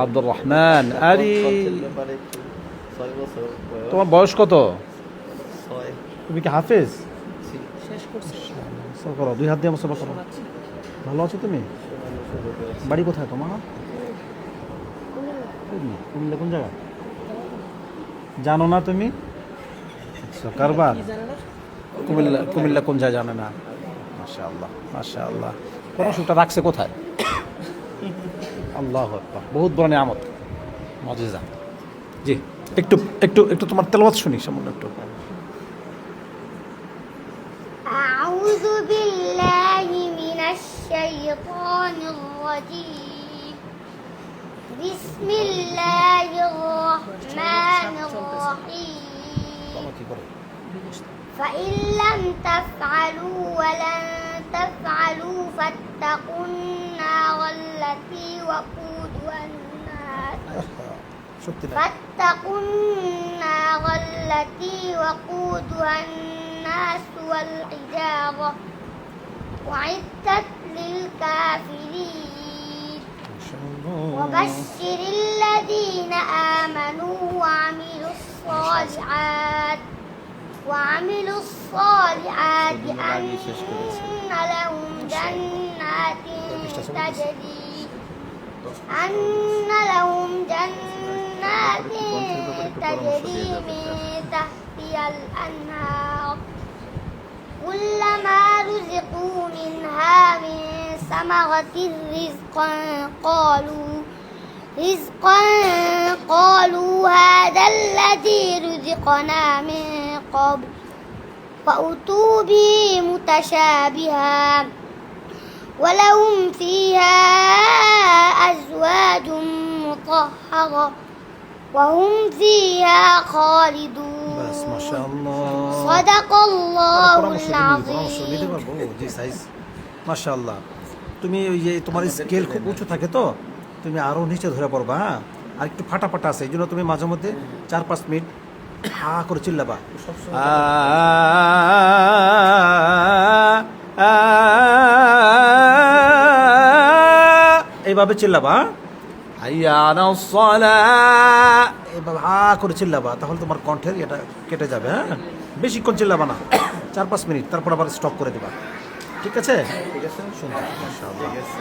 আব্দুর রহমান। আরে ব্যাপারে একটু 6 বছর বয়স। তোমার বয়স কত? 6 তুমি কি হাফেজ? শেষ করছে। মুসা করো, দুই হাত দিয়ে মুসা করো। ভালো আছো তুমি? বাড়ি কোথায় তোমার? কুমিল্লা কোন জায়গা জানো না তুমি? আচ্ছা, কারবার। কি জানে না? কুমিল্লা, কুমিল্লা কোন জায়গা জানে না? মাশাআল্লাহ মাশাআল্লাহ। পড়াশোনাটা রাখছে কোথায়? আল্লাহু আকবার, বহুত বড় নিয়ামত, মুজিজা। জি, একটু একটু একটু তোমার তেলাওয়াত শুনি সামান্য একটু। أعوذ بالله من الشيطان الرجيم بسم الله الرحمن الرحيم فإن لم تفعلوا ولن تفعلوا فاتقوا النار التي وقودها الناس সত্যি না? فاتقوا النار التي وقودها الناس والحجارة أعدت للكافرين وبشر الذين آمنوا وعملوا الصالحات أن لهم جنات تجري من تحتها الأنهار كلما رزقوا منها من ثمرة قالوا هذا الذي رزقنا من قبل فأتوا به متشابها ولهم فيها أزواج مطهرة وهم فيها خالدون বাস মাশাআল্লাহ। صدق الله পরামর্শ দিতে العظيم পারবো? জি সাইজ মাশাআল্লাহ। তুমি ওই যে তোমার স্কেল খুব উঁচু থাকে তো, তুমি আরো নিচে ধরে পড়বা। হ্যাঁ, আর একটু ফাটাফাটা আছে, এই জন্য তুমি মাঝে মধ্যে 4-5 মিনিট হা করে চিল্লাবা। এইভাবে চিল্লাবা। হাইয়া আলাস সালাহ, এইভাবে হা করে চিল্লাবা, তাহলে তোমার কণ্ঠের এটা কেটে যাবে। হ্যাঁ, বেশিক্ষণ চিল্লাবা না, 4-5 মিনিট, তারপর আবার স্টপ করে দেবা। ঠিক আছে? ঠিক আছে, সুন্দর, মাশাআল্লাহ। ঠিক আছে।